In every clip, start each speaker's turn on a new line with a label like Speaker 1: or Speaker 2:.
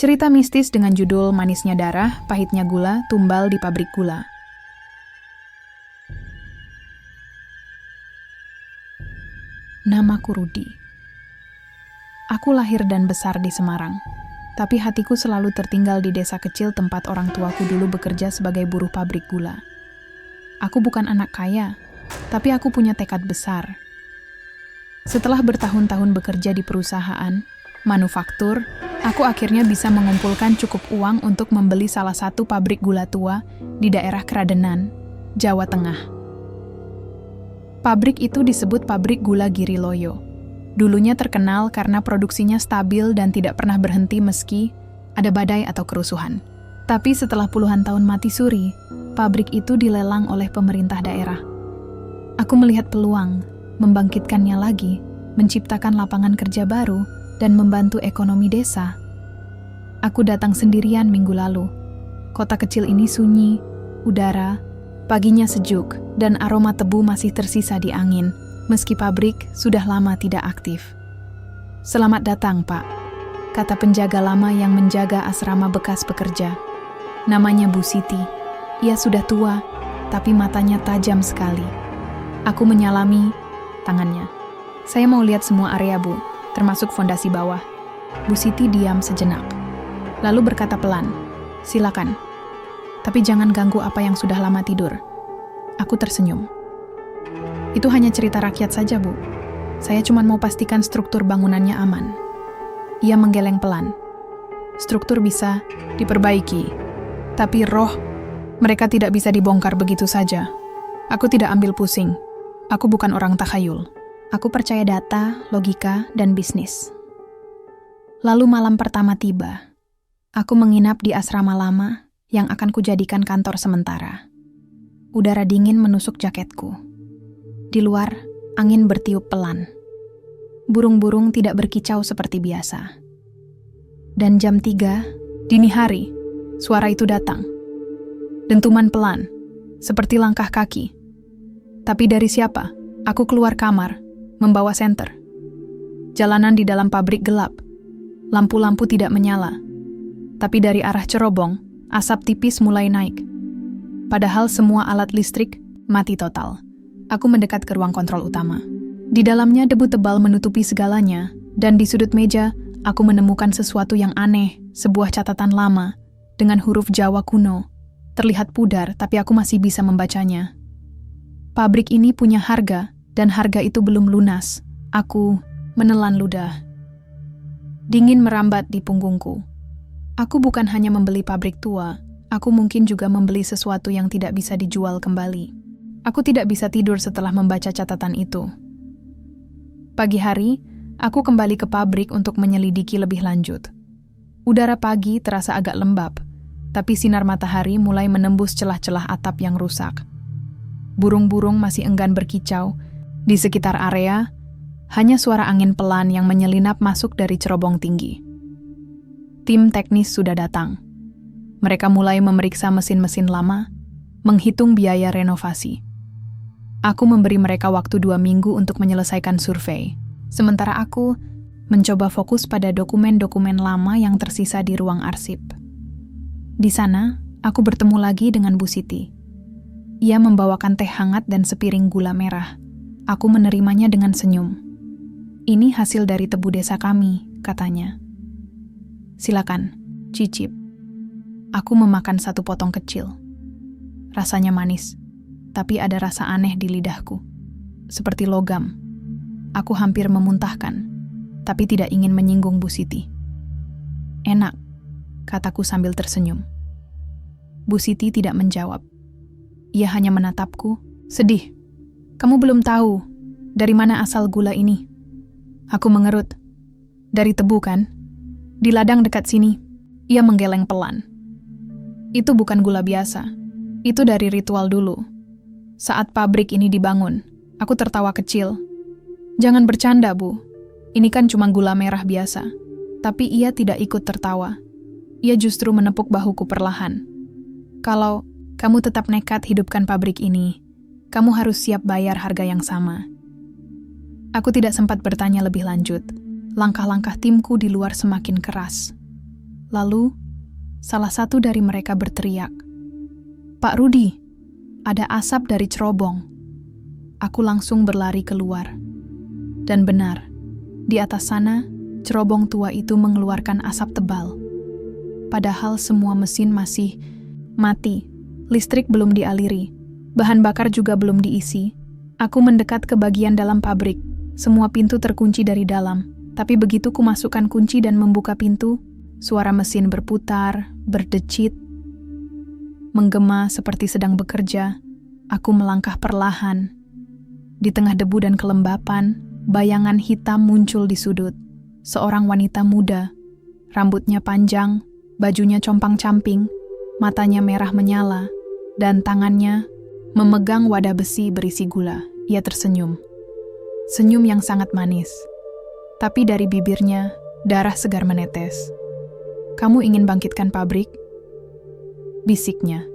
Speaker 1: Cerita mistis dengan judul Manisnya Darah, Pahitnya Gula, Tumbal di Pabrik Gula. Namaku Rudi. Aku lahir dan besar di Semarang, tapi hatiku selalu tertinggal di desa kecil tempat orang tuaku dulu bekerja sebagai buruh pabrik gula. Aku bukan anak kaya, tapi aku punya tekad besar. Setelah bertahun-tahun bekerja di perusahaan manufaktur, aku akhirnya bisa mengumpulkan cukup uang untuk membeli salah satu pabrik gula tua di daerah Kradenan, Jawa Tengah. Pabrik itu disebut Pabrik Gula Giriloyo. Dulunya terkenal karena produksinya stabil dan tidak pernah berhenti meski ada badai atau kerusuhan. Tapi setelah puluhan tahun mati suri, pabrik itu dilelang oleh pemerintah daerah. Aku melihat peluang, membangkitkannya lagi, menciptakan lapangan kerja baru, dan membantu ekonomi desa. Aku datang sendirian minggu lalu. Kota kecil ini sunyi, udara, paginya sejuk, dan aroma tebu masih tersisa di angin, meski pabrik sudah lama tidak aktif. "Selamat datang, Pak," kata penjaga lama yang menjaga asrama bekas pekerja. Namanya Bu Siti. Ia sudah tua, tapi matanya tajam sekali. Aku menyalami tangannya. "Saya mau lihat semua area, Bu, termasuk fondasi bawah." Bu Siti diam sejenak, lalu berkata pelan, "Silakan. Tapi jangan ganggu apa yang sudah lama tidur." Aku tersenyum. "Itu hanya cerita rakyat saja, Bu. Saya cuma mau pastikan struktur bangunannya aman." Ia menggeleng pelan. "Struktur bisa diperbaiki, tapi roh, mereka tidak bisa dibongkar begitu saja. Aku tidak ambil pusing. Aku bukan orang takhayul. Aku percaya data, logika, dan bisnis." Lalu malam pertama tiba. Aku menginap di asrama lama yang akan kujadikan kantor sementara. Udara dingin menusuk jaketku. Di luar, angin bertiup pelan. Burung-burung tidak berkicau seperti biasa. Dan jam 3, dini hari, suara itu datang. Dentuman pelan, seperti langkah kaki. Tapi dari siapa? Aku keluar kamar, membawa senter. Jalanan di dalam pabrik gelap. Lampu-lampu tidak menyala. Tapi dari arah cerobong, asap tipis mulai naik. Padahal semua alat listrik mati total. Aku mendekat ke ruang kontrol utama. Di dalamnya debu tebal menutupi segalanya, dan di sudut meja aku menemukan sesuatu yang aneh, sebuah catatan lama, dengan huruf Jawa kuno. Terlihat pudar, tapi aku masih bisa membacanya. Pabrik ini punya harga, dan harga itu belum lunas. Aku menelan ludah. Dingin merambat di punggungku. Aku bukan hanya membeli pabrik tua, aku mungkin juga membeli sesuatu yang tidak bisa dijual kembali. Aku tidak bisa tidur setelah membaca catatan itu. Pagi hari, aku kembali ke pabrik untuk menyelidiki lebih lanjut. Udara pagi terasa agak lembab, tapi sinar matahari mulai menembus celah-celah atap yang rusak. Burung-burung masih enggan berkicau. Di sekitar area, hanya suara angin pelan yang menyelinap masuk dari cerobong tinggi. Tim teknis sudah datang. Mereka mulai memeriksa mesin-mesin lama, menghitung biaya renovasi. Aku memberi mereka waktu 2 minggu untuk menyelesaikan survei, sementara aku mencoba fokus pada dokumen-dokumen lama yang tersisa di ruang arsip. Di sana, aku bertemu lagi dengan Bu Siti. Ia membawakan teh hangat dan sepiring gula merah. Aku menerimanya dengan senyum. "Ini hasil dari tebu desa kami," katanya. "Silakan, cicip." Aku memakan satu potong kecil. Rasanya manis, tapi ada rasa aneh di lidahku. Seperti logam. Aku hampir memuntahkan, tapi tidak ingin menyinggung Bu Siti. "Enak," kataku sambil tersenyum. Bu Siti tidak menjawab. Ia hanya menatapku, sedih. "Kamu belum tahu dari mana asal gula ini?" Aku mengerut. "Dari tebu kan? Di ladang dekat sini." Ia menggeleng pelan. "Itu bukan gula biasa. Itu dari ritual dulu. Saat pabrik ini dibangun, aku tertawa kecil. "Jangan bercanda, Bu. Ini kan cuma gula merah biasa." Tapi ia tidak ikut tertawa. Ia justru menepuk bahuku perlahan. "Kalau kamu tetap nekat hidupkan pabrik ini, kamu harus siap bayar harga yang sama." Aku tidak sempat bertanya lebih lanjut. Langkah-langkah timku di luar semakin keras. Lalu, salah satu dari mereka berteriak, "Pak Rudi, ada asap dari cerobong." Aku langsung berlari keluar. Dan benar, di atas sana, cerobong tua itu mengeluarkan asap tebal. Padahal semua mesin masih mati, listrik belum dialiri, bahan bakar juga belum diisi. Aku mendekat ke bagian dalam pabrik. Semua pintu terkunci dari dalam, tapi begitu ku masukkan kunci dan membuka pintu, suara mesin berputar, berdecit, menggema seperti sedang bekerja. Aku melangkah perlahan. Di tengah debu dan kelembapan, bayangan hitam muncul di sudut. Seorang wanita muda, rambutnya panjang, bajunya compang-camping, matanya merah menyala, dan tangannya memegang wadah besi berisi gula. Ia tersenyum. Senyum yang sangat manis. Tapi dari bibirnya, darah segar menetes. "Kamu ingin bangkitkan pabrik?" bisiknya.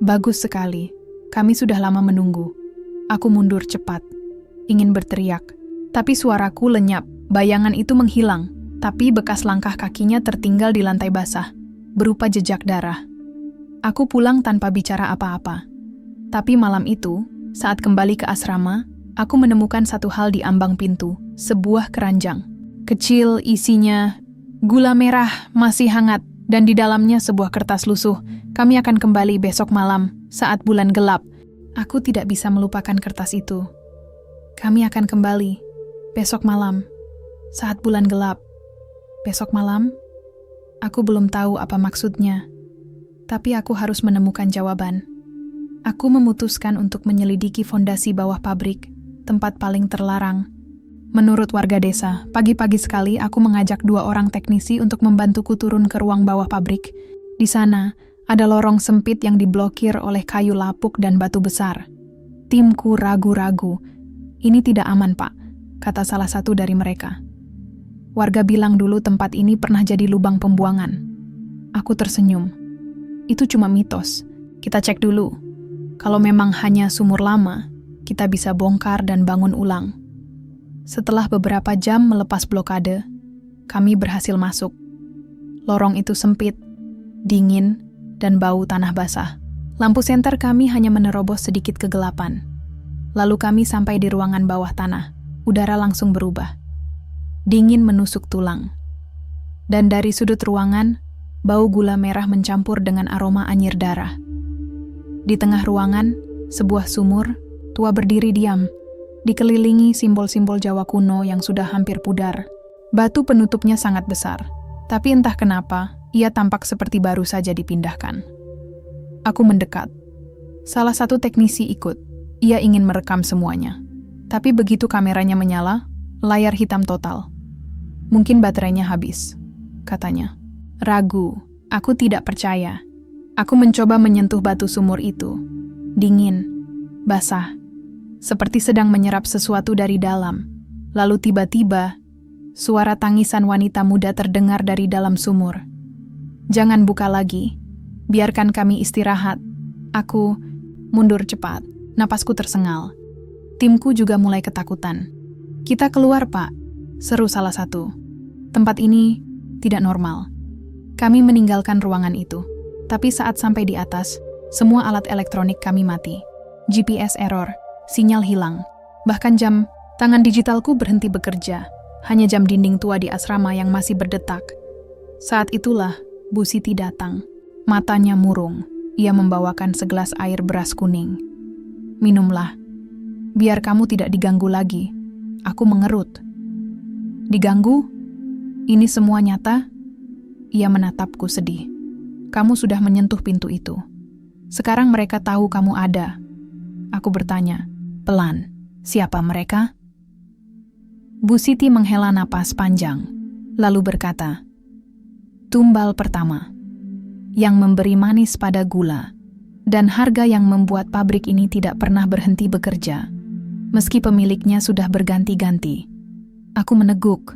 Speaker 1: "Bagus sekali. Kami sudah lama menunggu." Aku mundur cepat, ingin berteriak. Tapi suaraku lenyap. Bayangan itu menghilang. Tapi bekas langkah kakinya tertinggal di lantai basah, berupa jejak darah. Aku pulang tanpa bicara apa-apa. Tapi malam itu, saat kembali ke asrama, aku menemukan satu hal di ambang pintu, sebuah keranjang. Kecil, isinya gula merah masih hangat, dan di dalamnya sebuah kertas lusuh. "Kami akan kembali besok malam, saat bulan gelap." Aku tidak bisa melupakan kertas itu. "Kami akan kembali besok malam, saat bulan gelap." Besok malam? Aku belum tahu apa maksudnya. Tapi aku harus menemukan jawaban. Aku memutuskan untuk menyelidiki fondasi bawah pabrik, tempat paling terlarang. Menurut warga desa, pagi-pagi sekali aku mengajak 2 orang teknisi untuk membantuku turun ke ruang bawah pabrik. Di sana, ada lorong sempit yang diblokir oleh kayu lapuk dan batu besar. Timku ragu-ragu. "Ini tidak aman, Pak," kata salah satu dari mereka. "Warga bilang dulu tempat ini pernah jadi lubang pembuangan." Aku tersenyum. "Itu cuma mitos. Kita cek dulu. Kalau memang hanya sumur lama, kita bisa bongkar dan bangun ulang." Setelah beberapa jam melepas blokade, kami berhasil masuk. Lorong itu sempit, dingin, dan bau tanah basah. Lampu senter kami hanya menerobos sedikit kegelapan. Lalu kami sampai di ruangan bawah tanah. Udara langsung berubah. Dingin menusuk tulang. Dan dari sudut ruangan, bau gula merah mencampur dengan aroma anyir darah. Di tengah ruangan, sebuah sumur tua berdiri diam, dikelilingi simbol-simbol Jawa kuno yang sudah hampir pudar. Batu penutupnya sangat besar, tapi entah kenapa, ia tampak seperti baru saja dipindahkan. Aku mendekat. Salah satu teknisi ikut. Ia ingin merekam semuanya. Tapi begitu kameranya menyala, layar hitam total. "Mungkin baterainya habis," katanya. Ragu, aku tidak percaya. Aku mencoba menyentuh batu sumur itu. Dingin, basah, seperti sedang menyerap sesuatu dari dalam. Lalu tiba-tiba, suara tangisan wanita muda terdengar dari dalam sumur. "Jangan buka lagi. Biarkan kami istirahat." Aku mundur cepat, napasku tersengal. Timku juga mulai ketakutan. "Kita keluar, Pak," seru salah satu. "Tempat ini tidak normal." Kami meninggalkan ruangan itu. Tapi saat sampai di atas, semua alat elektronik kami mati. GPS error, sinyal hilang. Bahkan jam tangan digitalku berhenti bekerja. Hanya jam dinding tua di asrama yang masih berdetak. Saat itulah Bu Siti datang. Matanya murung. Ia membawakan segelas air beras kuning. "Minumlah. Biar kamu tidak diganggu lagi." Aku mengerut. "Diganggu? Ini semua nyata?" Ia menatapku sedih. "Kamu sudah menyentuh pintu itu. Sekarang mereka tahu kamu ada." Aku bertanya, pelan, "Siapa mereka?" Bu Siti menghela napas panjang, lalu berkata, "Tumbal pertama, yang memberi manis pada gula, dan harga yang membuat pabrik ini tidak pernah berhenti bekerja, meski pemiliknya sudah berganti-ganti." Aku meneguk.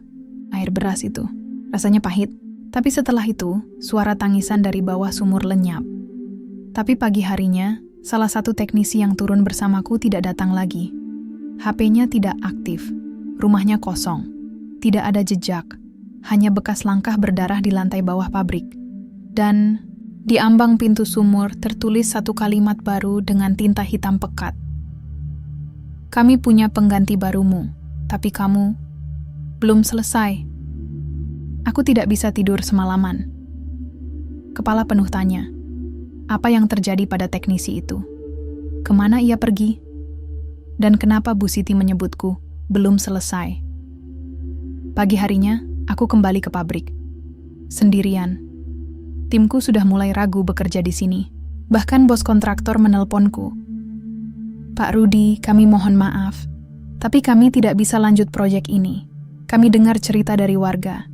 Speaker 1: Air beras itu, rasanya pahit. Tapi setelah itu, suara tangisan dari bawah sumur lenyap. Tapi pagi harinya, salah satu teknisi yang turun bersamaku tidak datang lagi. HP-nya tidak aktif, rumahnya kosong, tidak ada jejak. hanya bekas langkah berdarah di lantai bawah pabrik. Dan di ambang pintu sumur tertulis satu kalimat baru dengan tinta hitam pekat. Kami punya pengganti barumu, tapi kamu belum selesai. Aku tidak bisa tidur semalaman. Kepala penuh tanya, apa yang terjadi pada teknisi itu? Kemana ia pergi? Dan kenapa Bu Siti menyebutku belum selesai? Pagi harinya, aku kembali ke pabrik. Sendirian. Timku sudah mulai ragu bekerja di sini. Bahkan bos kontraktor menelponku. Pak Rudi, kami mohon maaf, tapi kami tidak bisa lanjut proyek ini. Kami dengar cerita dari warga.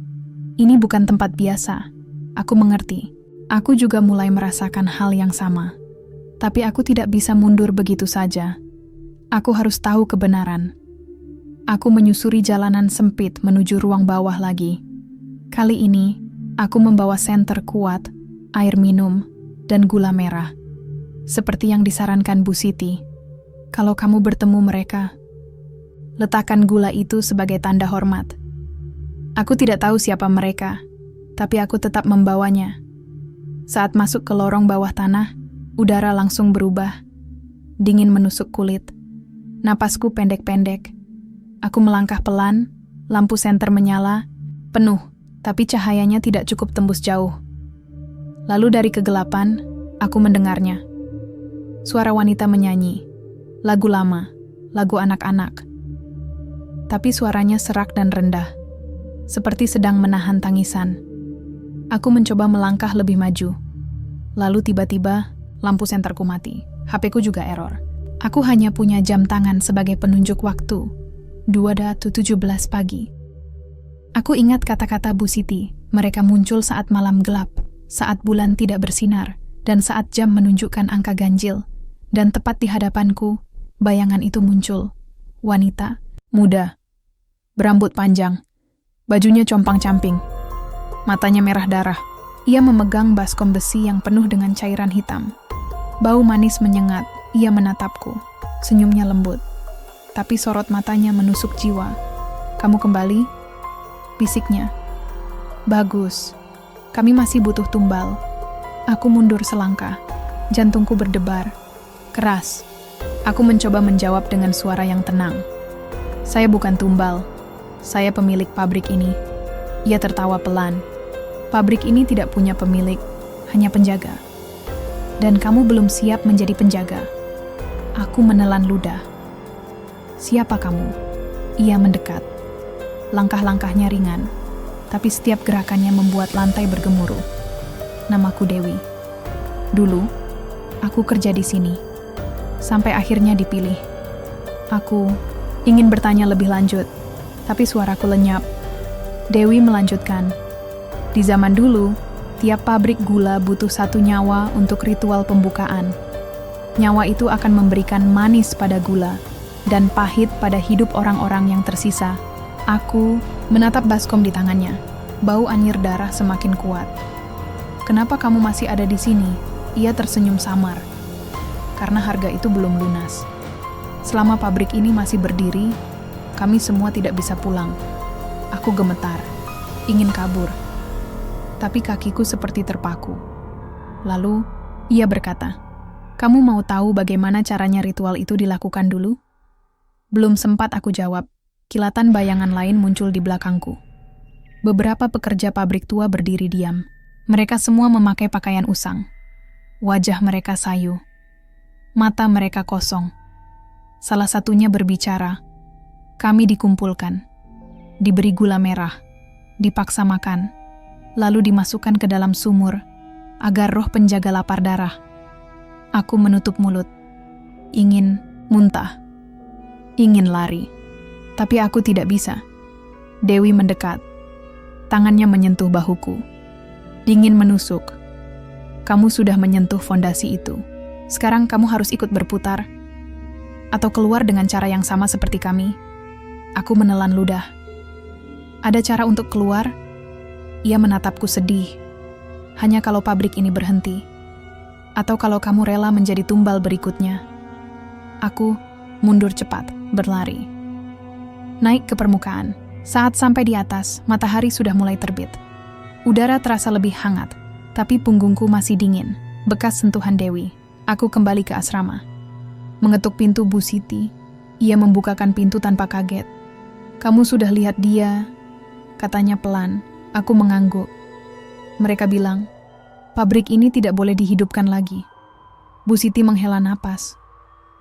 Speaker 1: Ini bukan tempat biasa. Aku mengerti. Aku juga mulai merasakan hal yang sama. Tapi aku tidak bisa mundur begitu saja. Aku harus tahu kebenaran. Aku menyusuri jalanan sempit menuju ruang bawah lagi. Kali ini, aku membawa senter kuat, air minum, dan gula merah. Seperti yang disarankan Bu Siti. Kalau kamu bertemu mereka, letakkan gula itu sebagai tanda hormat. Aku tidak tahu siapa mereka, tapi aku tetap membawanya. Saat masuk ke lorong bawah tanah, udara langsung berubah. Dingin menusuk kulit. Napasku pendek-pendek. Aku melangkah pelan, lampu senter menyala, penuh, tapi cahayanya tidak cukup tembus jauh. Lalu dari kegelapan, aku mendengarnya. Suara wanita menyanyi, lagu lama, lagu anak-anak. Tapi suaranya serak dan rendah, seperti sedang menahan tangisan. Aku mencoba melangkah lebih maju. Lalu tiba-tiba, lampu senterku mati. HP-ku juga error. Aku hanya punya jam tangan sebagai penunjuk waktu. 2:17 pagi. Aku ingat kata-kata Bu Siti. Mereka muncul saat malam gelap, saat bulan tidak bersinar, dan saat jam menunjukkan angka ganjil. Dan tepat di hadapanku, bayangan itu muncul. Wanita, muda, berambut panjang, bajunya compang-camping, matanya merah darah. Ia memegang baskom besi yang penuh dengan cairan hitam. Bau manis menyengat, ia menatapku. Senyumnya lembut. Tapi sorot matanya menusuk jiwa. Kamu kembali? Bisiknya. Bagus. Kami masih butuh tumbal. Aku mundur selangkah. Jantungku berdebar. Keras. Aku mencoba menjawab dengan suara yang tenang. Saya bukan tumbal. Saya pemilik pabrik ini. Ia tertawa pelan. Pabrik ini tidak punya pemilik, hanya penjaga. Dan kamu belum siap menjadi penjaga. Aku menelan ludah. Siapa kamu? Ia mendekat. Langkah-langkahnya ringan, tapi setiap gerakannya membuat lantai bergemuruh. Namaku Dewi. Dulu, aku kerja di sini. Sampai akhirnya dipilih. Aku ingin bertanya lebih lanjut, tapi suaraku lenyap. Dewi melanjutkan. Di zaman dulu, tiap pabrik gula butuh satu nyawa untuk ritual pembukaan. Nyawa itu akan memberikan manis pada gula dan pahit pada hidup orang-orang yang tersisa. Aku menatap baskom di tangannya. Bau anyir darah semakin kuat. Kenapa kamu masih ada di sini? Ia tersenyum samar. Karena harga itu belum lunas. Selama pabrik ini masih berdiri, kami semua tidak bisa pulang. Aku gemetar, ingin kabur. Tapi kakiku seperti terpaku. Lalu, ia berkata, kamu mau tahu bagaimana caranya ritual itu dilakukan dulu? Belum sempat aku jawab, kilatan bayangan lain muncul di belakangku. Beberapa pekerja pabrik tua berdiri diam. Mereka semua memakai pakaian usang. Wajah mereka sayu. Mata mereka kosong. Salah satunya berbicara. Kami dikumpulkan. Diberi gula merah. Dipaksa makan. Lalu dimasukkan ke dalam sumur agar roh penjaga lapar darah. Aku menutup mulut. Ingin muntah. Ingin lari. Tapi aku tidak bisa. Dewi mendekat. Tangannya menyentuh bahuku. Dingin menusuk. Kamu sudah menyentuh fondasi itu. Sekarang kamu harus ikut berputar. Atau keluar dengan cara yang sama seperti kami. Aku menelan ludah. Ada cara untuk keluar? Ia menatapku sedih. Hanya kalau pabrik ini berhenti. Atau kalau kamu rela menjadi tumbal berikutnya. Aku mundur cepat, berlari. Naik ke permukaan. Saat sampai di atas, matahari sudah mulai terbit. Udara terasa lebih hangat, tapi punggungku masih dingin, bekas sentuhan Dewi. Aku kembali ke asrama. Mengetuk pintu Bu Siti, ia membukakan pintu tanpa kaget. "Kamu sudah lihat dia?" katanya pelan. Aku mengangguk. Mereka bilang, pabrik ini tidak boleh dihidupkan lagi. Bu Siti menghela napas.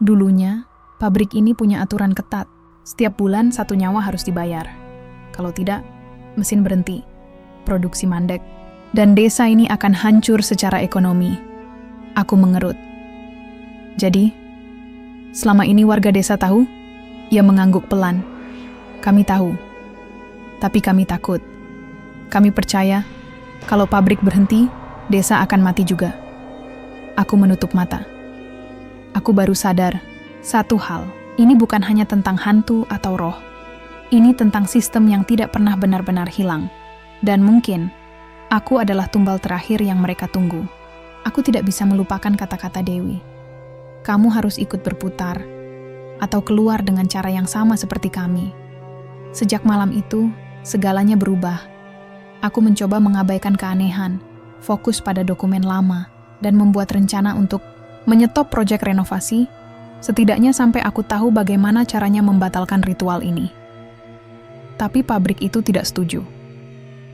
Speaker 1: Dulunya, pabrik ini punya aturan ketat. Setiap bulan 1 nyawa harus dibayar. Kalau tidak, mesin berhenti, produksi mandek, dan desa ini akan hancur secara ekonomi. Aku mengerut. "Jadi, selama ini warga desa tahu?" Ia mengangguk pelan. "Kami tahu, tapi kami takut. Kami percaya, kalau pabrik berhenti, desa akan mati juga." Aku menutup mata. Aku baru sadar, satu hal, ini bukan hanya tentang hantu atau roh. Ini tentang sistem yang tidak pernah benar-benar hilang. Dan mungkin, aku adalah tumbal terakhir yang mereka tunggu. Aku tidak bisa melupakan kata-kata Dewi. "Kamu harus ikut berputar, atau keluar dengan cara yang sama seperti kami." Sejak malam itu, segalanya berubah. Aku mencoba mengabaikan keanehan, fokus pada dokumen lama, dan membuat rencana untuk menyetop proyek renovasi, setidaknya sampai aku tahu bagaimana caranya membatalkan ritual ini. Tapi pabrik itu tidak setuju.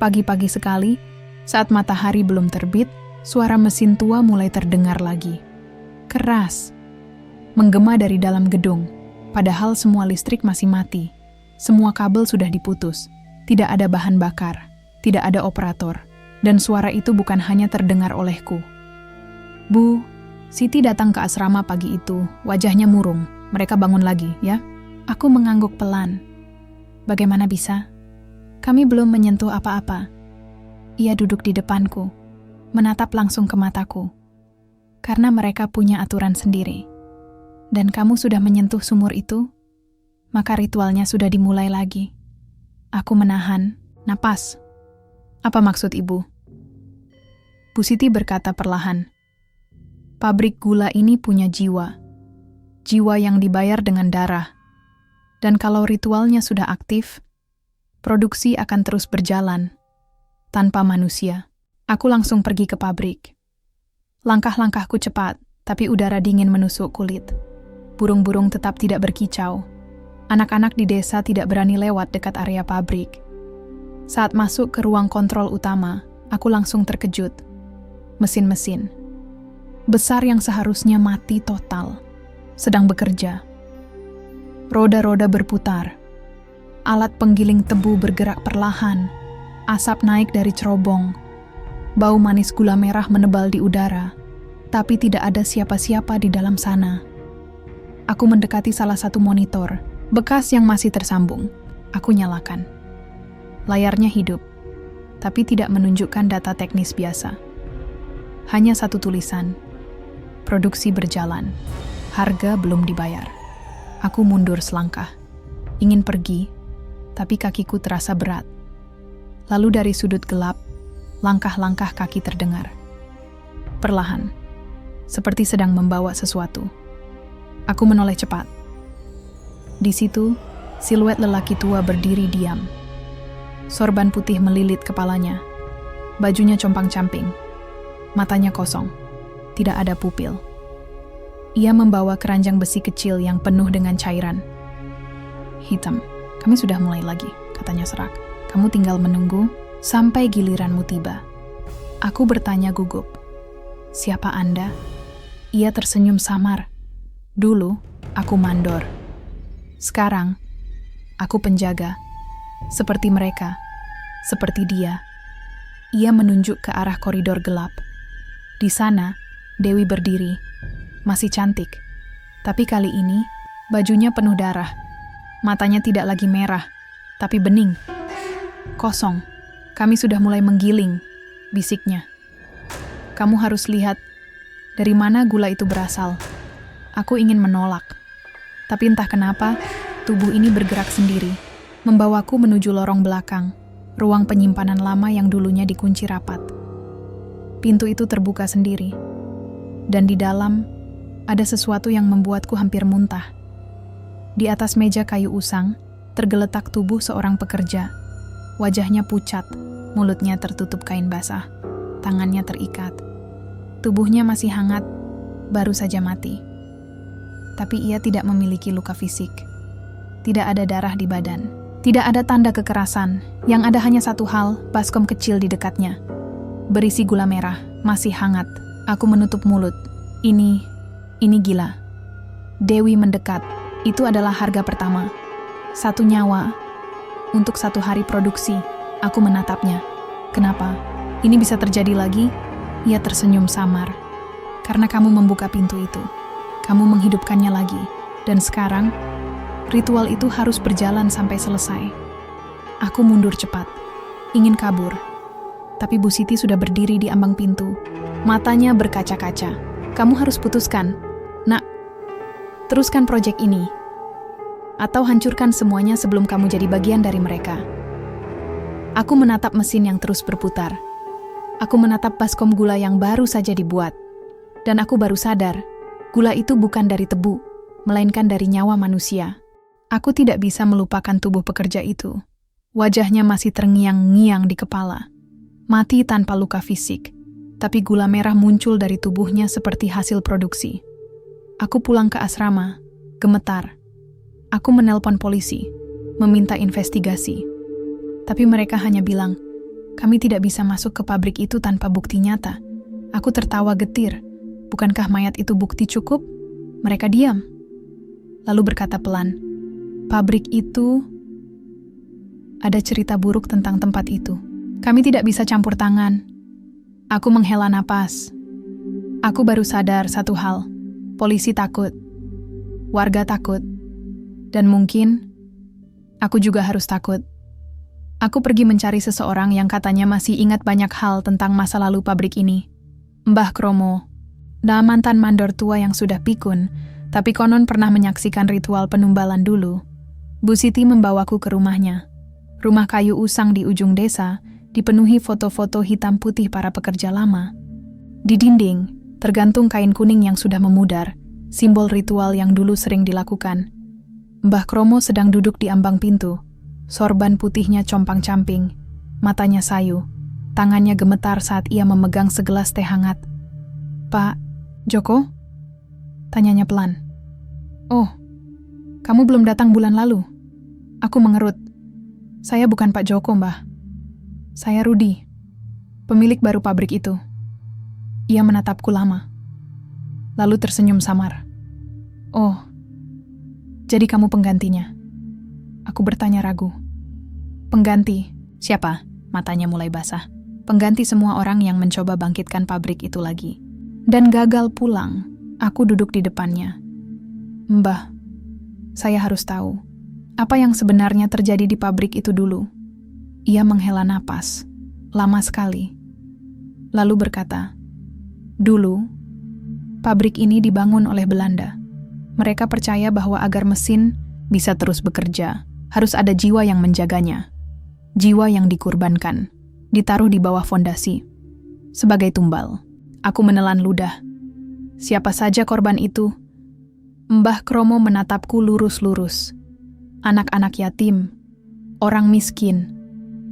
Speaker 1: Pagi-pagi sekali, saat matahari belum terbit, suara mesin tua mulai terdengar lagi. Keras. Menggema dari dalam gedung, padahal semua listrik masih mati. Semua kabel sudah diputus. Tidak ada bahan bakar. Tidak ada operator. Dan suara itu bukan hanya terdengar olehku. Bu Siti datang ke asrama pagi itu, wajahnya murung. "Mereka bangun lagi, ya?" Aku mengangguk pelan. "Bagaimana bisa? Kami belum menyentuh apa-apa." Ia duduk di depanku, menatap langsung ke mataku. "Karena mereka punya aturan sendiri. Dan kamu sudah menyentuh sumur itu, maka ritualnya sudah dimulai lagi." Aku menahan napas. "Apa maksud Ibu?" Bu Siti berkata perlahan, "Pabrik gula ini punya jiwa. Jiwa yang dibayar dengan darah. Dan kalau ritualnya sudah aktif, produksi akan terus berjalan. Tanpa manusia." Aku langsung pergi ke pabrik. Langkah-langkahku cepat, tapi udara dingin menusuk kulit. Burung-burung tetap tidak berkicau. Anak-anak di desa tidak berani lewat dekat area pabrik. Saat masuk ke ruang kontrol utama, aku langsung terkejut. Mesin-mesin besar yang seharusnya mati total sedang bekerja. Roda-roda berputar. Alat penggiling tebu bergerak perlahan. Asap naik dari cerobong. Bau manis gula merah menebal di udara, tapi tidak ada siapa-siapa di dalam sana. Aku mendekati salah satu monitor, bekas yang masih tersambung. Aku nyalakan. Layarnya hidup, tapi tidak menunjukkan data teknis biasa. Hanya satu tulisan. Produksi berjalan. Harga belum dibayar. Aku mundur selangkah. Ingin pergi, tapi kakiku terasa berat. Lalu dari sudut gelap, langkah-langkah kaki terdengar. Perlahan, seperti sedang membawa sesuatu. Aku menoleh cepat. Di situ, siluet lelaki tua berdiri diam. Sorban putih melilit kepalanya. Bajunya compang-camping. Matanya kosong. Tidak ada pupil. Ia membawa keranjang besi kecil yang penuh dengan cairan. "Hitam, kami sudah mulai lagi," katanya serak. "Kamu tinggal menunggu sampai giliranmu tiba." Aku bertanya gugup, "Siapa Anda?" Ia tersenyum samar. "Dulu, aku mandor. Sekarang, aku penjaga. Seperti mereka, seperti dia." Ia menunjuk ke arah koridor gelap. Di sana, Dewi berdiri, masih cantik. Tapi kali ini, bajunya penuh darah. Matanya tidak lagi merah, tapi bening. "Kosong. Kami sudah mulai menggiling," bisiknya. "Kamu harus lihat dari mana gula itu berasal." Aku ingin menolak. Tapi entah kenapa, tubuh ini bergerak sendiri, membawaku menuju lorong belakang, ruang penyimpanan lama yang dulunya dikunci rapat. Pintu itu terbuka sendiri. Dan di dalam, ada sesuatu yang membuatku hampir muntah. Di atas meja kayu usang, tergeletak tubuh seorang pekerja. Wajahnya pucat, mulutnya tertutup kain basah, tangannya terikat. Tubuhnya masih hangat, baru saja mati. Tapi ia tidak memiliki luka fisik. Tidak ada darah di badan. Tidak ada tanda kekerasan. Yang ada hanya satu hal, baskom kecil di dekatnya. Berisi gula merah, masih hangat. Aku menutup mulut. Ini gila. Dewi mendekat. Itu adalah harga pertama. 1 nyawa. Untuk 1 hari produksi. Aku menatapnya. Kenapa? Ini bisa terjadi lagi? Ia tersenyum samar. Karena kamu membuka pintu itu. Kamu menghidupkannya lagi. Dan sekarang, ritual itu harus berjalan sampai selesai. Aku mundur cepat. Ingin kabur. Tapi Bu Siti sudah berdiri di ambang pintu. Matanya berkaca-kaca. Kamu harus putuskan. Nak, teruskan proyek ini. Atau hancurkan semuanya sebelum kamu jadi bagian dari mereka. Aku menatap mesin yang terus berputar. Aku menatap baskom gula yang baru saja dibuat. Dan aku baru sadar, gula itu bukan dari tebu, melainkan dari nyawa manusia. Aku tidak bisa melupakan tubuh pekerja itu. Wajahnya masih terngiang-ngiang di kepala. Mati tanpa luka fisik, tapi gula merah muncul dari tubuhnya seperti hasil produksi. Aku pulang ke asrama, gemetar. Aku menelpon polisi, meminta investigasi. Tapi mereka hanya bilang, kami tidak bisa masuk ke pabrik itu tanpa bukti nyata. Aku tertawa getir. Bukankah mayat itu bukti cukup? Mereka diam. Lalu berkata pelan, pabrik itu ada cerita buruk tentang tempat itu. Kami tidak bisa campur tangan. Aku menghela napas. Aku baru sadar satu hal. Polisi takut. Warga takut. Dan mungkin aku juga harus takut. Aku pergi mencari seseorang yang katanya masih ingat banyak hal tentang masa lalu pabrik ini. Mbah Kromo, mantan mandor tua yang sudah pikun, tapi konon pernah menyaksikan ritual penumbalan dulu. Bu Siti membawaku ke rumahnya. Rumah kayu usang di ujung desa, dipenuhi foto-foto hitam putih para pekerja lama. Di dinding, tergantung kain kuning yang sudah memudar, simbol ritual yang dulu sering dilakukan. Mbah Kromo sedang duduk di ambang pintu. Sorban putihnya compang-camping, matanya sayu, tangannya gemetar saat ia memegang segelas teh hangat. Pak Joko? Tanyanya pelan. Oh, kamu belum datang bulan lalu? Aku mengerut. Saya bukan Pak Joko, Mbah. Saya Rudi, pemilik baru pabrik itu. Ia menatapku lama, lalu tersenyum samar. Oh, jadi kamu penggantinya? Aku bertanya ragu. Pengganti? Siapa? Matanya mulai basah. Pengganti semua orang yang mencoba bangkitkan pabrik itu lagi. Dan gagal pulang. Aku duduk di depannya. Mbah, saya harus tahu. Apa yang sebenarnya terjadi di pabrik itu dulu? Ia menghela napas. Lama sekali. Lalu berkata, dulu, pabrik ini dibangun oleh Belanda. Mereka percaya bahwa agar mesin bisa terus bekerja, harus ada jiwa yang menjaganya. Jiwa yang dikurbankan, ditaruh di bawah fondasi. Sebagai tumbal, aku menelan ludah. Siapa saja korban itu? Mbah Kromo menatapku lurus-lurus. Anak-anak yatim, orang miskin,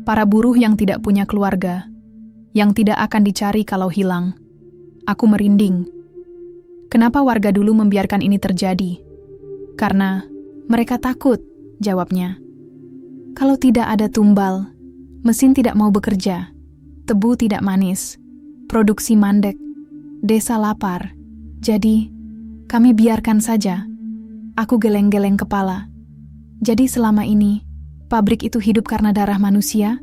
Speaker 1: para buruh yang tidak punya keluarga, yang tidak akan dicari kalau hilang. Aku merinding. Kenapa warga dulu membiarkan ini terjadi? Karena mereka takut, jawabnya. Kalau tidak ada tumbal, mesin tidak mau bekerja, tebu tidak manis, produksi mandek, desa lapar. Jadi, kami biarkan saja. Aku geleng-geleng kepala. Jadi selama ini, pabrik itu hidup karena darah manusia?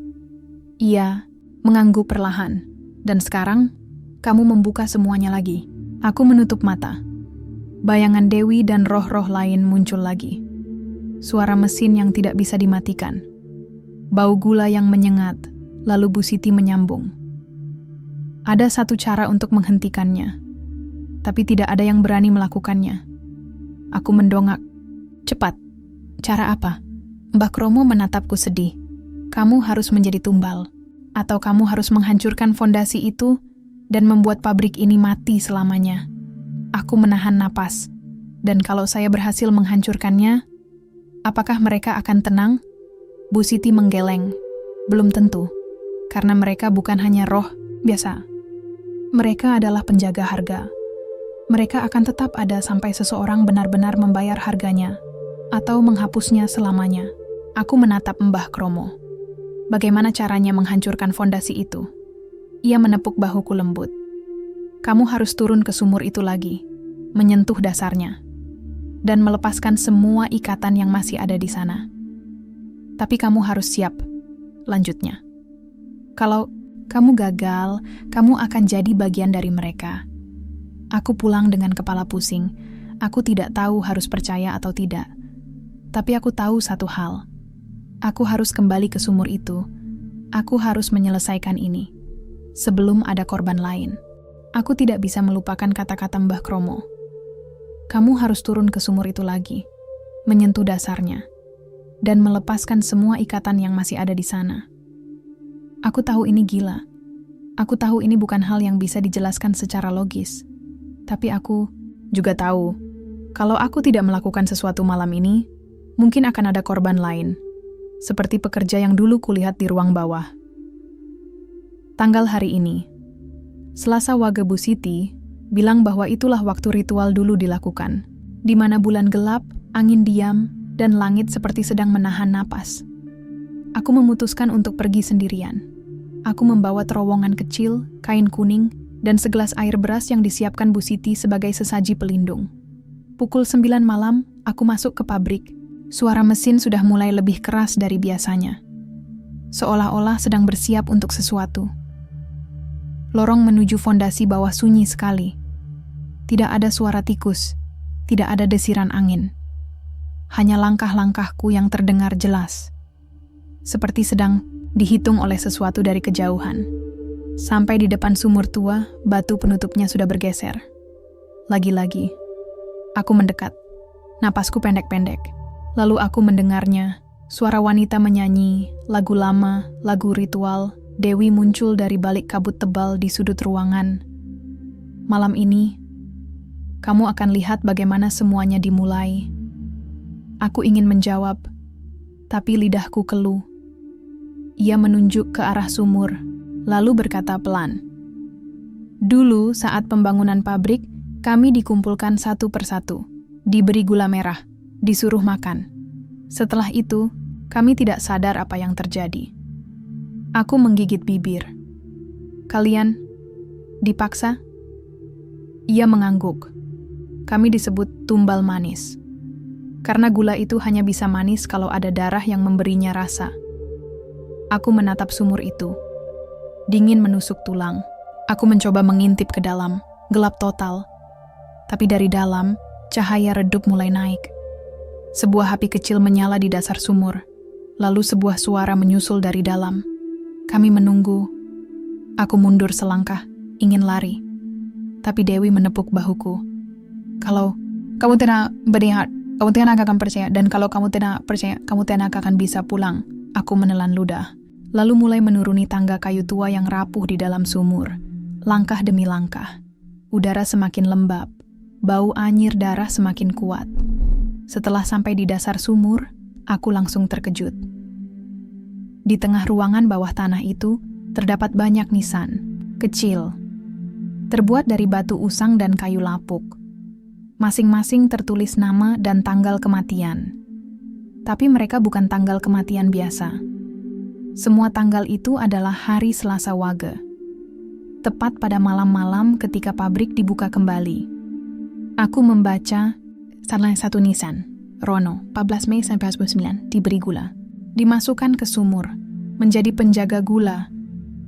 Speaker 1: Ia mengangguk perlahan. Dan sekarang, kamu membuka semuanya lagi. Aku menutup mata. Bayangan Dewi dan roh-roh lain muncul lagi. Suara mesin yang tidak bisa dimatikan. Bau gula yang menyengat, lalu Bu Siti menyambung. Ada satu cara untuk menghentikannya, tapi tidak ada yang berani melakukannya. Aku mendongak. Cepat. Cara apa? Mbah Kromo menatapku sedih. Kamu harus menjadi tumbal. Atau kamu harus menghancurkan fondasi itu dan membuat pabrik ini mati selamanya. Aku menahan napas. Dan kalau saya berhasil menghancurkannya, Apakah mereka akan tenang? Bu Siti menggeleng. Belum tentu, karena mereka bukan hanya roh biasa. Mereka adalah penjaga harga. Mereka akan tetap ada sampai seseorang benar-benar membayar harganya, atau menghapusnya selamanya. Aku menatap Mbah Kromo. Bagaimana caranya menghancurkan fondasi itu? Ia menepuk bahuku lembut. Kamu harus turun ke sumur itu lagi, menyentuh dasarnya, dan melepaskan semua ikatan yang masih ada di sana. Tapi kamu harus siap, lanjutnya. Kalau kamu gagal, kamu akan jadi bagian dari mereka. Aku pulang dengan kepala pusing. Aku tidak tahu harus percaya atau tidak. Tapi aku tahu satu hal. Aku harus kembali ke sumur itu. Aku harus menyelesaikan ini sebelum ada korban lain. Aku tidak bisa melupakan kata-kata Mbah Kromo. Kamu harus turun ke sumur itu lagi, menyentuh dasarnya, dan melepaskan semua ikatan yang masih ada di sana. Aku tahu ini gila. Aku tahu ini bukan hal yang bisa dijelaskan secara logis. Tapi aku juga tahu, kalau aku tidak melakukan sesuatu malam ini, mungkin akan ada korban lain, seperti pekerja yang dulu kulihat di ruang bawah. Tanggal hari ini, Selasa Wage Bu Siti bilang bahwa itulah waktu ritual dulu dilakukan, di mana bulan gelap, angin diam, dan langit seperti sedang menahan napas. Aku memutuskan untuk pergi sendirian. Aku membawa terowongan kecil, kain kuning, dan segelas air beras yang disiapkan Bu Siti sebagai sesaji pelindung. Pukul 9 malam, aku masuk ke pabrik. Suara mesin sudah mulai lebih keras dari biasanya. Seolah-olah sedang bersiap untuk sesuatu. Lorong menuju fondasi bawah sunyi sekali. Tidak ada suara tikus, tidak ada desiran angin. Hanya langkah-langkahku yang terdengar jelas. Seperti sedang dihitung oleh sesuatu dari kejauhan. Sampai di depan sumur tua, batu penutupnya sudah bergeser. Lagi-lagi, aku mendekat. Napasku pendek-pendek. Lalu aku mendengarnya, suara wanita menyanyi, lagu lama, lagu ritual. Dewi muncul dari balik kabut tebal di sudut ruangan. Malam ini, kamu akan lihat bagaimana semuanya dimulai. Aku ingin menjawab, tapi lidahku keluh. Ia menunjuk ke arah sumur, lalu berkata pelan. Dulu saat pembangunan pabrik, kami dikumpulkan satu persatu, diberi gula merah, disuruh makan. Setelah itu, kami tidak sadar apa yang terjadi. Aku menggigit bibir. Kalian dipaksa? Ia mengangguk. Kami disebut tumbal manis. Karena gula itu hanya bisa manis kalau ada darah yang memberinya rasa. Aku menatap sumur itu. Dingin menusuk tulang. Aku mencoba mengintip ke dalam, gelap total. Tapi dari dalam, cahaya redup mulai naik. Sebuah api kecil menyala di dasar sumur. Lalu sebuah suara menyusul dari dalam. Kami menunggu. Aku mundur selangkah, ingin lari. Tapi Dewi menepuk bahuku. Kalau kamu tidak berniat, kamu tidak akan percaya. Dan kalau kamu tidak percaya, kamu tidak akan bisa pulang. Aku menelan ludah. Lalu mulai menuruni tangga kayu tua yang rapuh di dalam sumur. Langkah demi langkah. Udara semakin lembab. Bau anyir darah semakin kuat. Setelah sampai di dasar sumur, aku langsung terkejut. Di tengah ruangan bawah tanah itu, terdapat banyak nisan, kecil, terbuat dari batu usang dan kayu lapuk. Masing-masing tertulis nama dan tanggal kematian. Tapi mereka bukan tanggal kematian biasa. Semua tanggal itu adalah hari Selasa Wage. Tepat pada malam-malam ketika pabrik dibuka kembali. Aku membaca salah satu nisan, Rono, 14 Mei sampai 19, diberi gula. Dimasukkan ke sumur, menjadi penjaga gula.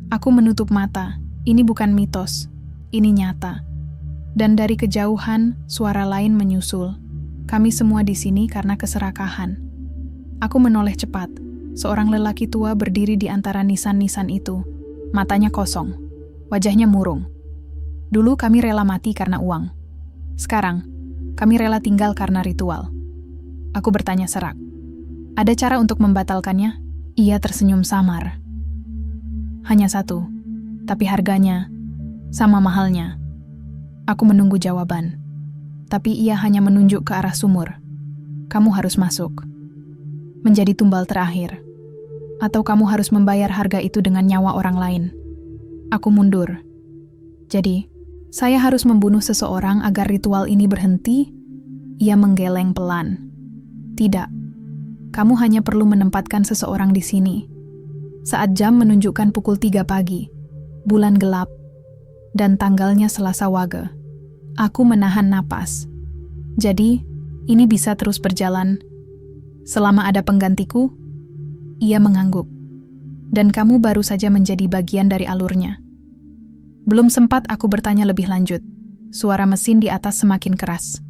Speaker 1: Aku menutup mata, ini bukan mitos, ini nyata. Dan dari kejauhan, suara lain menyusul. Kami semua di sini karena keserakahan. Aku menoleh cepat, seorang lelaki tua berdiri di antara nisan-nisan itu. Matanya kosong, wajahnya murung. Dulu kami rela mati karena uang. Sekarang, kami rela tinggal karena ritual. Aku bertanya serak. Ada cara untuk membatalkannya? Ia tersenyum samar. Hanya satu, tapi harganya sama mahalnya. Aku menunggu jawaban. Tapi ia hanya menunjuk ke arah sumur. Kamu harus masuk. menjadi tumbal terakhir. Atau kamu harus membayar harga itu dengan nyawa orang lain. Aku mundur. Jadi, saya harus membunuh seseorang agar ritual ini berhenti? Ia menggeleng pelan. Tidak. Kamu hanya perlu menempatkan seseorang di sini. Saat jam menunjukkan pukul 3 pagi, bulan gelap, dan tanggalnya Selasa Wage. Aku menahan napas. Jadi, ini bisa terus berjalan. Selama ada penggantiku, ia mengangguk. Dan kamu baru saja menjadi bagian dari alurnya. Belum sempat aku bertanya lebih lanjut. Suara mesin di atas semakin keras.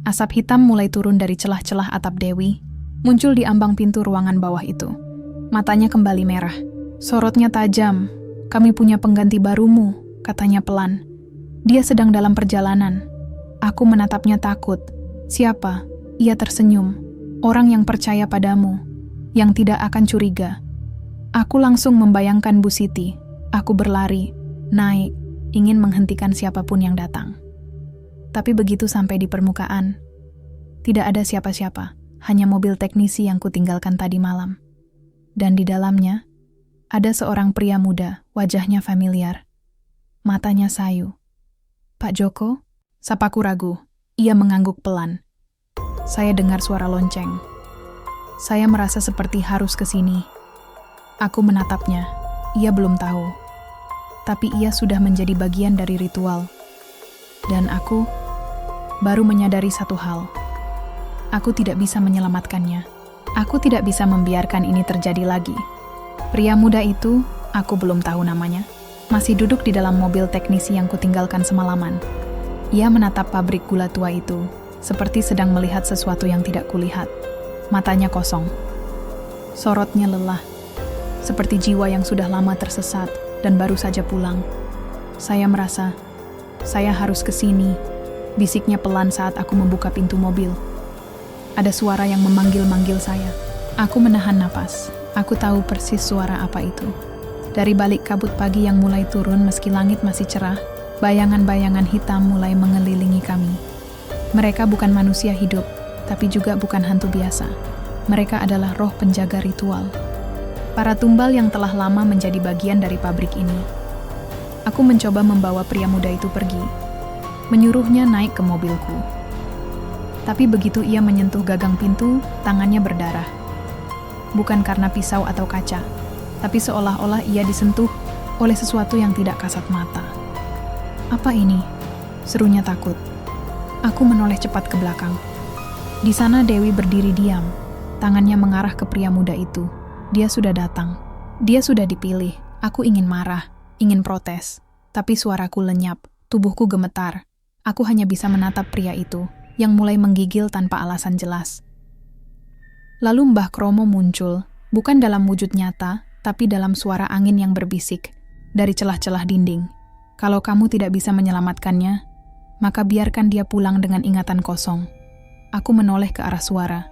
Speaker 1: Asap hitam mulai turun dari celah-celah atap Dewi, muncul di ambang pintu ruangan bawah itu. Matanya kembali merah. Sorotnya tajam. Kami punya pengganti barumu, katanya pelan. Dia sedang dalam perjalanan. Aku menatapnya takut. Siapa? Ia tersenyum. Orang yang percaya padamu, yang tidak akan curiga. Aku langsung membayangkan Bu Siti. Aku berlari, naik, ingin menghentikan siapapun yang datang. Tapi begitu sampai di permukaan, tidak ada siapa-siapa, hanya mobil teknisi yang kutinggalkan tadi malam. Dan di dalamnya, ada seorang pria muda, wajahnya familiar. Matanya sayu. Pak Joko? Sapaku ragu. Ia mengangguk pelan. Saya dengar suara lonceng. Saya merasa seperti harus ke sini. Aku menatapnya. Ia belum tahu. Tapi ia sudah menjadi bagian dari ritual. Dan aku baru menyadari satu hal. Aku tidak bisa menyelamatkannya. Aku tidak bisa membiarkan ini terjadi lagi. Pria muda itu, aku belum tahu namanya, masih duduk di dalam mobil teknisi yang kutinggalkan semalaman. Ia menatap pabrik gula tua itu, seperti sedang melihat sesuatu yang tidak kulihat. Matanya kosong. Sorotnya lelah, seperti jiwa yang sudah lama tersesat dan baru saja pulang. Saya merasa, saya harus ke sini, bisiknya pelan saat aku membuka pintu mobil. Ada suara yang memanggil-manggil saya. Aku menahan napas. Aku tahu persis suara apa itu. Dari balik kabut pagi yang mulai turun meski langit masih cerah, bayangan-bayangan hitam mulai mengelilingi kami. Mereka bukan manusia hidup, tapi juga bukan hantu biasa. Mereka adalah roh penjaga ritual. Para tumbal yang telah lama menjadi bagian dari pabrik ini. Aku mencoba membawa pria muda itu pergi, menyuruhnya naik ke mobilku. Tapi begitu ia menyentuh gagang pintu, tangannya berdarah. Bukan karena pisau atau kaca, tapi seolah-olah ia disentuh oleh sesuatu yang tidak kasat mata. Apa ini? Serunya takut. Aku menoleh cepat ke belakang. Di sana Dewi berdiri diam, tangannya mengarah ke pria muda itu. Dia sudah datang. Dia sudah dipilih. Aku ingin marah, ingin protes. Tapi suaraku lenyap, tubuhku gemetar. Aku hanya bisa menatap pria itu, yang mulai menggigil tanpa alasan jelas. Lalu Mbah Kromo muncul, bukan dalam wujud nyata, tapi dalam suara angin yang berbisik, dari celah-celah dinding. Kalau kamu tidak bisa menyelamatkannya, maka biarkan dia pulang dengan ingatan kosong. Aku menoleh ke arah suara.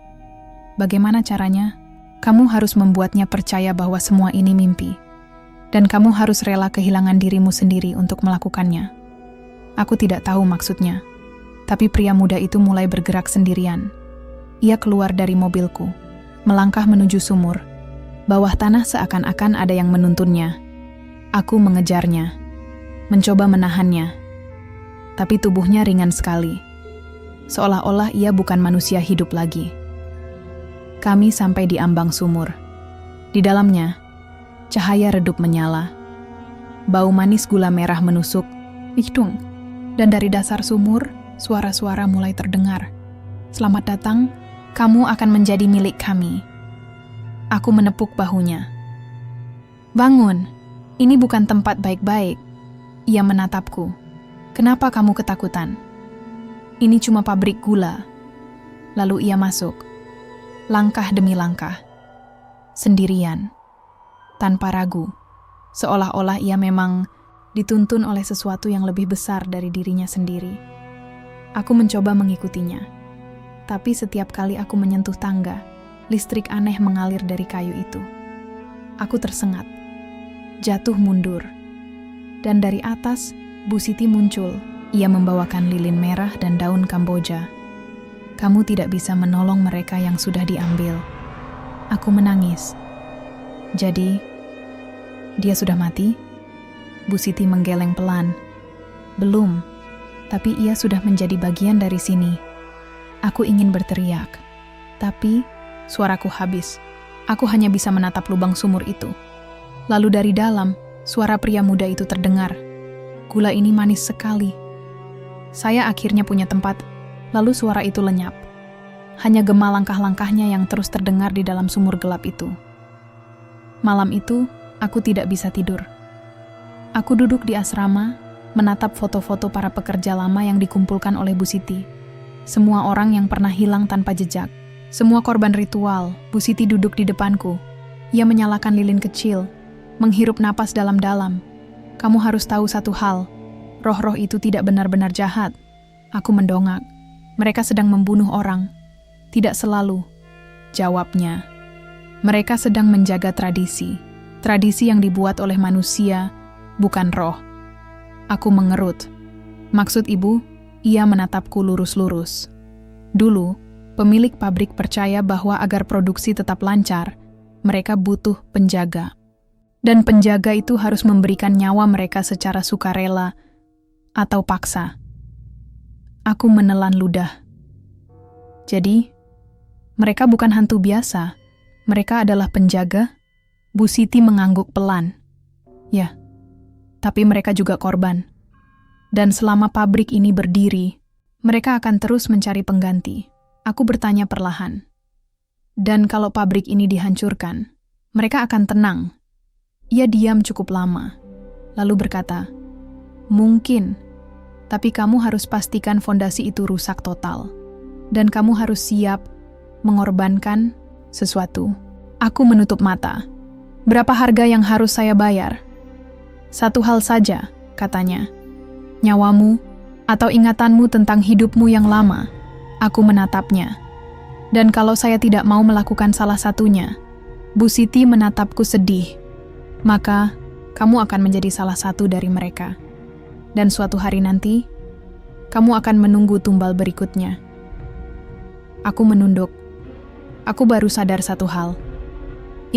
Speaker 1: Bagaimana caranya? Kamu harus membuatnya percaya bahwa semua ini mimpi. Dan kamu harus rela kehilangan dirimu sendiri untuk melakukannya. Aku tidak tahu maksudnya. Tapi pria muda itu mulai bergerak sendirian. Ia keluar dari mobilku, melangkah menuju sumur. Bawah tanah seakan-akan ada yang menuntunnya. Aku mengejarnya, mencoba menahannya. Tapi tubuhnya ringan sekali. Seolah-olah ia bukan manusia hidup lagi. Kami sampai di ambang sumur. Di dalamnya, cahaya redup menyala. Bau manis gula merah menusuk. Ihdung. Dan dari dasar sumur, suara-suara mulai terdengar. Selamat datang, kamu akan menjadi milik kami. Aku menepuk bahunya. Bangun, ini bukan tempat baik-baik. Ia menatapku. Kenapa kamu ketakutan? Ini cuma pabrik gula. Lalu ia masuk. Langkah demi langkah. Sendirian. Tanpa ragu. Seolah-olah ia memang dituntun oleh sesuatu yang lebih besar dari dirinya sendiri. Aku mencoba mengikutinya. Tapi setiap kali aku menyentuh tangga, listrik aneh mengalir dari kayu itu. Aku tersengat. Jatuh mundur. Dan dari atas, Bu Siti muncul. Ia membawakan lilin merah dan daun Kamboja. Kamu tidak bisa menolong mereka yang sudah diambil. Aku menangis. Jadi, dia sudah mati? Bu Siti menggeleng pelan. Belum, tapi ia sudah menjadi bagian dari sini. Aku ingin berteriak, tapi suaraku habis. Aku hanya bisa menatap lubang sumur itu. Lalu dari dalam, suara pria muda itu terdengar. Gula ini manis sekali. Saya akhirnya punya tempat, lalu suara itu lenyap. Hanya gema langkah-langkahnya yang terus terdengar di dalam sumur gelap itu. Malam itu, aku tidak bisa tidur. Aku duduk di asrama, menatap foto-foto para pekerja lama yang dikumpulkan oleh Bu Siti. Semua orang yang pernah hilang tanpa jejak. Semua korban ritual. Bu Siti duduk di depanku. Ia menyalakan lilin kecil, menghirup napas dalam-dalam. Kamu harus tahu satu hal, roh-roh itu tidak benar-benar jahat. Aku mendongak. Mereka sedang membunuh orang. Tidak selalu. Jawabnya. Mereka sedang menjaga tradisi. Tradisi yang dibuat oleh manusia, bukan roh. Aku mengerut. Maksud ibu, ia menatapku lurus-lurus. Dulu, pemilik pabrik percaya bahwa agar produksi tetap lancar, mereka butuh penjaga. Dan penjaga itu harus memberikan nyawa mereka secara sukarela atau paksa. Aku menelan ludah. Jadi, mereka bukan hantu biasa. Mereka adalah penjaga. Bu Siti mengangguk pelan. Ya, tapi mereka juga korban. Dan selama pabrik ini berdiri, mereka akan terus mencari pengganti. Aku bertanya perlahan. Dan kalau pabrik ini dihancurkan, mereka akan tenang. Ia diam cukup lama, lalu berkata, mungkin, tapi kamu harus pastikan fondasi itu rusak total. Dan kamu harus siap mengorbankan sesuatu. Aku menutup mata. Berapa harga yang harus saya bayar? Satu hal saja, katanya. Nyawamu atau ingatanmu tentang hidupmu yang lama. Aku menatapnya. Dan kalau saya tidak mau melakukan salah satunya, Bu Siti menatapku sedih. Maka, kamu akan menjadi salah satu dari mereka. Dan suatu hari nanti, kamu akan menunggu tumbal berikutnya. Aku menunduk. Aku baru sadar satu hal.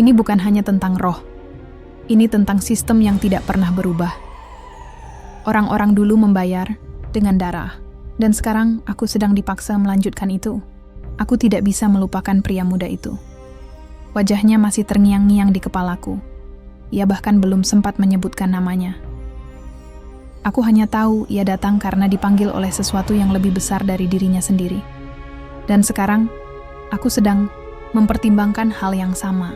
Speaker 1: Ini bukan hanya tentang roh. Ini tentang sistem yang tidak pernah berubah. Orang-orang dulu membayar dengan darah. Dan sekarang aku sedang dipaksa melanjutkan itu. Aku tidak bisa melupakan pria muda itu. Wajahnya masih terngiang-ngiang di kepalaku. Ia bahkan belum sempat menyebutkan namanya. Aku hanya tahu ia datang karena dipanggil oleh sesuatu yang lebih besar dari dirinya sendiri. Dan sekarang, aku sedang mempertimbangkan hal yang sama.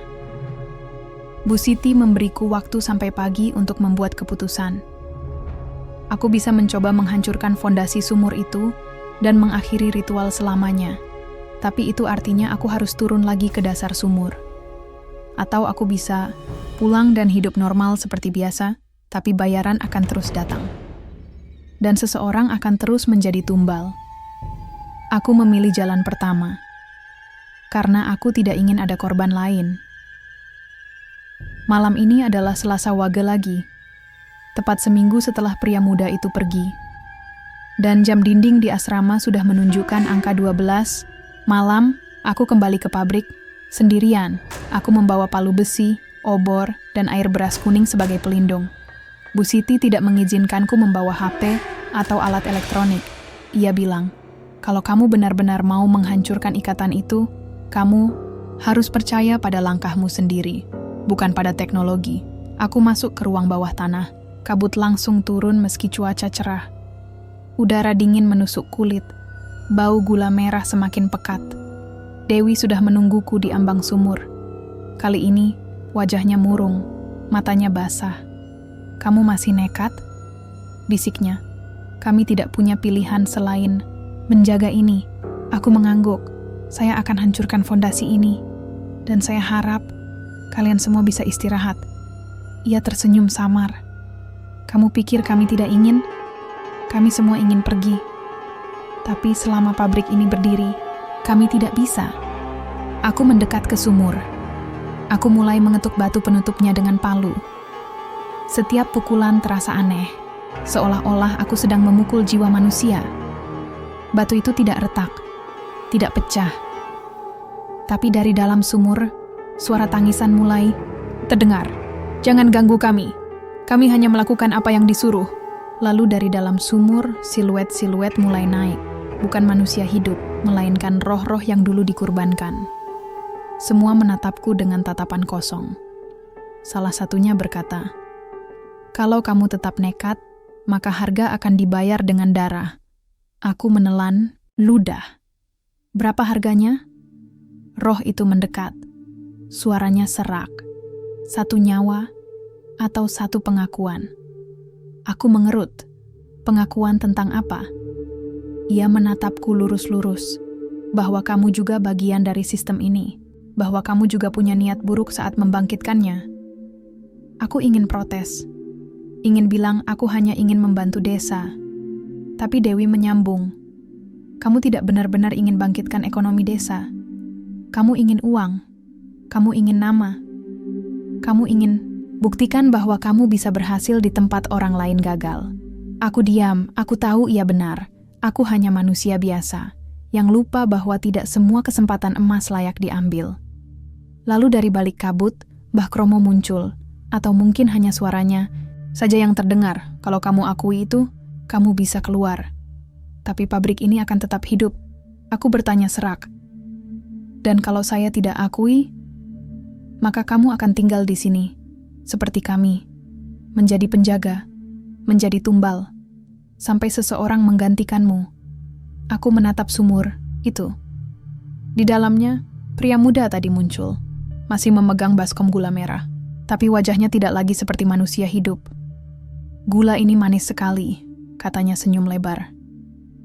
Speaker 1: Bu Siti memberiku waktu sampai pagi untuk membuat keputusan. Aku bisa mencoba menghancurkan fondasi sumur itu dan mengakhiri ritual selamanya. Tapi itu artinya aku harus turun lagi ke dasar sumur. Atau aku bisa pulang dan hidup normal seperti biasa, tapi bayaran akan terus datang. Dan seseorang akan terus menjadi tumbal. Aku memilih jalan pertama. Karena aku tidak ingin ada korban lain. Malam ini adalah Selasa Wage lagi. Tepat seminggu setelah pria muda itu pergi. Dan jam dinding di asrama sudah menunjukkan angka 12. Malam, aku kembali ke pabrik. Sendirian, aku membawa palu besi, obor, dan air beras kuning sebagai pelindung. Bu Siti tidak mengizinkanku membawa HP atau alat elektronik. Ia bilang, kalau kamu benar-benar mau menghancurkan ikatan itu, kamu harus percaya pada langkahmu sendiri, bukan pada teknologi. Aku masuk ke ruang bawah tanah. Kabut langsung turun meski cuaca cerah. Udara dingin menusuk kulit. Bau gula merah semakin pekat. Dewi sudah menungguku di ambang sumur. Kali ini, wajahnya murung, matanya basah. Kamu masih nekat? Bisiknya. Kami tidak punya pilihan selain menjaga ini. Aku mengangguk. Saya akan hancurkan fondasi ini. Dan saya harap kalian semua bisa istirahat. Ia tersenyum samar. Kamu pikir kami tidak ingin? Kami semua ingin pergi. Tapi selama pabrik ini berdiri, kami tidak bisa. Aku mendekat ke sumur. Aku mulai mengetuk batu penutupnya dengan palu. Setiap pukulan terasa aneh, seolah-olah aku sedang memukul jiwa manusia. Batu itu tidak retak, tidak pecah. Tapi dari dalam sumur, Suara tangisan mulai terdengar. "Jangan ganggu kami. Kami hanya melakukan apa yang disuruh." Lalu dari dalam sumur, siluet-siluet mulai naik. Bukan manusia hidup, melainkan roh-roh yang dulu dikurbankan. Semua menatapku dengan tatapan kosong. Salah satunya berkata, "Kalau kamu tetap nekat, maka harga akan dibayar dengan darah." Aku menelan ludah. "Berapa harganya?" Roh itu mendekat. Suaranya serak. 1 nyawa atau 1 pengakuan. Aku mengerut. Pengakuan tentang apa? Ia menatapku lurus-lurus. Bahwa kamu juga bagian dari sistem ini. Bahwa kamu juga punya niat buruk saat membangkitkannya. Aku ingin protes. Ingin bilang aku hanya ingin membantu desa. Tapi Dewi menyambung. "Kamu tidak benar-benar ingin bangkitkan ekonomi desa. Kamu ingin uang. Kamu ingin nama. Kamu ingin buktikan bahwa kamu bisa berhasil di tempat orang lain gagal." Aku diam, aku tahu ia benar. Aku hanya manusia biasa, yang lupa bahwa tidak semua kesempatan emas layak diambil. Lalu dari balik kabut, Mbah Kromo muncul, atau mungkin hanya suaranya saja yang terdengar. "Kalau kamu akui itu, kamu bisa keluar. Tapi pabrik ini akan tetap hidup." Aku bertanya serak. "Dan kalau saya tidak akui, maka kamu akan tinggal di sini, seperti kami, menjadi penjaga, menjadi tumbal, sampai seseorang menggantikanmu." Aku menatap sumur itu. Di dalamnya, pria muda tadi muncul, masih memegang baskom gula merah, tapi wajahnya tidak lagi seperti manusia hidup. "Gula ini manis sekali," katanya senyum lebar.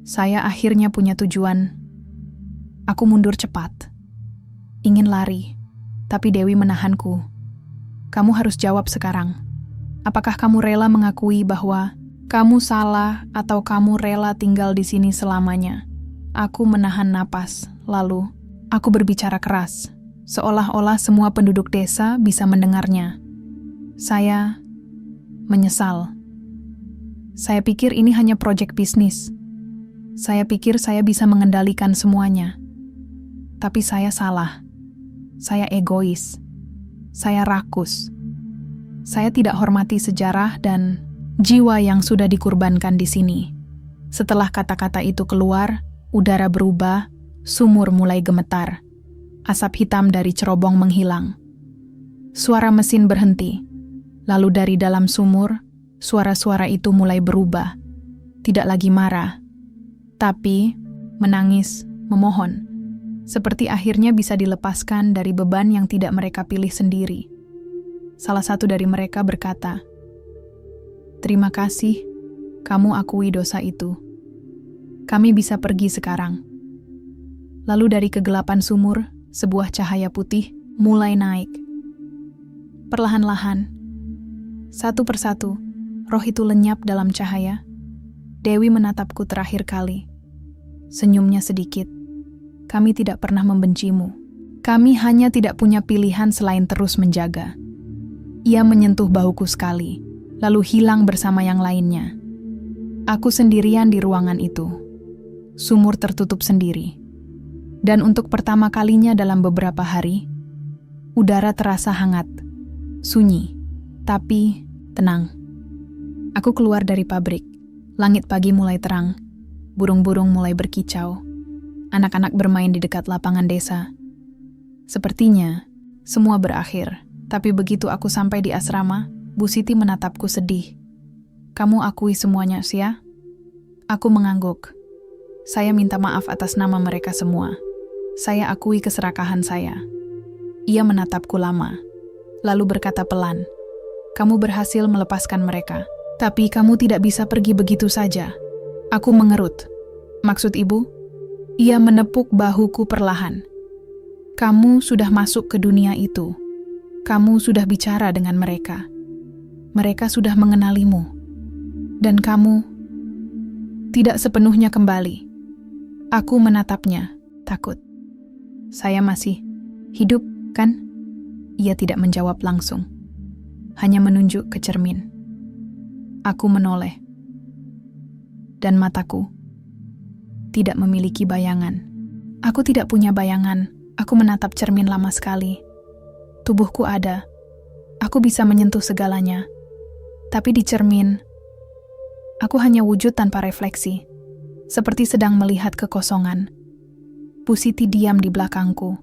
Speaker 1: "Saya akhirnya punya tujuan." Aku mundur cepat. Ingin lari, tapi Dewi menahanku. "Kamu harus jawab sekarang. Apakah kamu rela mengakui bahwa kamu salah atau kamu rela tinggal di sini selamanya?" Aku menahan napas, lalu aku berbicara keras, seolah-olah semua penduduk desa bisa mendengarnya. "Saya menyesal. Saya pikir ini hanya proyek bisnis. Saya pikir saya bisa mengendalikan semuanya. Tapi saya salah. Saya egois. Saya rakus. Saya tidak hormati sejarah dan jiwa yang sudah dikurbankan di sini." Setelah kata-kata itu keluar, udara berubah, sumur mulai gemetar. Asap hitam dari cerobong menghilang. Suara mesin berhenti. Lalu dari dalam sumur, suara-suara itu mulai berubah. Tidak lagi marah, tapi menangis, memohon. Seperti akhirnya bisa dilepaskan dari beban yang tidak mereka pilih sendiri. Salah satu dari mereka berkata, "Terima kasih, kamu akui dosa itu. Kami bisa pergi sekarang." Lalu dari kegelapan sumur, sebuah cahaya putih mulai naik. Perlahan-lahan, satu persatu, roh itu lenyap dalam cahaya. Dewi menatapku terakhir kali. Senyumnya sedikit. "Kami tidak pernah membencimu. Kami hanya tidak punya pilihan selain terus menjaga." Ia menyentuh bahuku sekali, lalu hilang bersama yang lainnya. Aku sendirian di ruangan itu. Sumur tertutup sendiri. Dan untuk pertama kalinya dalam beberapa hari, udara terasa hangat, sunyi, tapi tenang. Aku keluar dari pabrik. Langit pagi mulai terang. Burung-burung mulai berkicau. Anak-anak bermain di dekat lapangan desa. Sepertinya semua berakhir. Tapi begitu aku sampai di asrama, Bu Siti menatapku sedih. "Kamu akui semuanya, Sia?" Aku mengangguk. Saya minta maaf atas nama mereka semua. Saya akui keserakahan saya. Ia menatapku lama, lalu berkata pelan, "Kamu berhasil melepaskan mereka, tapi kamu tidak bisa pergi begitu saja." Aku mengerut. "Maksud ibu?" Ia menepuk bahuku perlahan. "Kamu sudah masuk ke dunia itu. Kamu sudah bicara dengan mereka. Mereka sudah mengenalimu. Dan kamu tidak sepenuhnya kembali." Aku menatapnya, takut. "Saya masih hidup, kan?" Ia tidak menjawab langsung. Hanya menunjuk ke cermin. Aku menoleh. Dan mataku tidak memiliki bayangan. Aku tidak punya bayangan. Aku menatap cermin lama sekali. tubuhku ada. Aku bisa menyentuh segalanya. Tapi di cermin, aku hanya wujud tanpa refleksi, seperti sedang melihat kekosongan. Bu Siti diam di belakangku.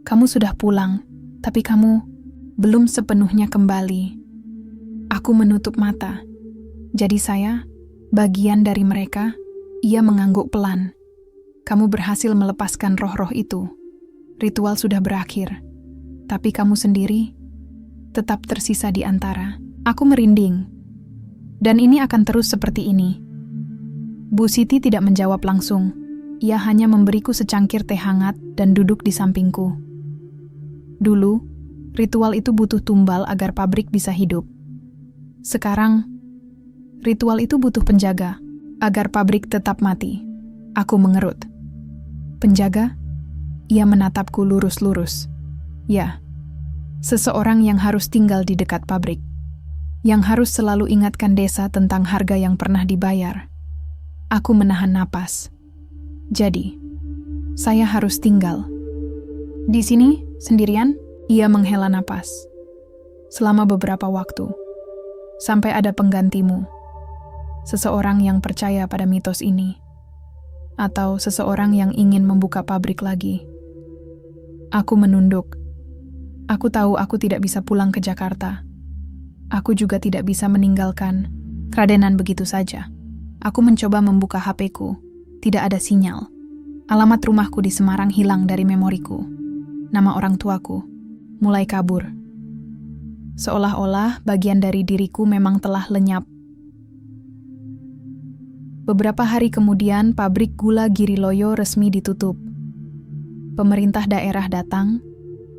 Speaker 1: Kamu sudah pulang, tapi kamu belum sepenuhnya kembali. Aku menutup mata. Jadi saya, bagian dari mereka. Ia mengangguk pelan. Kamu berhasil melepaskan roh-roh itu. Ritual sudah berakhir. Tapi kamu sendiri tetap tersisa di antara. Aku merinding. Dan ini akan terus seperti ini. Bu Siti tidak menjawab langsung. Ia hanya memberiku secangkir teh hangat dan duduk di sampingku. Dulu, ritual itu butuh tumbal agar pabrik bisa hidup. Sekarang, ritual itu butuh penjaga agar pabrik tetap mati. Aku mengerut. Penjaga? Ia menatapku lurus-lurus. Ya, seseorang yang harus tinggal di dekat pabrik. Yang harus selalu ingatkan desa tentang harga yang pernah dibayar. Aku menahan napas. Jadi, saya harus tinggal. Di sini, sendirian, ia menghela napas. Selama beberapa waktu, sampai ada penggantimu. Seseorang yang percaya pada mitos ini. Atau seseorang yang ingin membuka pabrik lagi. Aku menunduk. Aku tahu aku tidak bisa pulang ke Jakarta. Aku juga tidak bisa meninggalkan Kradenan begitu saja. Aku mencoba membuka HP-ku. Tidak ada sinyal. Alamat rumahku di Semarang hilang dari memoriku. Nama orang tuaku mulai kabur. Seolah-olah bagian dari diriku memang telah lenyap. Beberapa hari kemudian, pabrik gula Giriloyo resmi ditutup. Pemerintah daerah datang,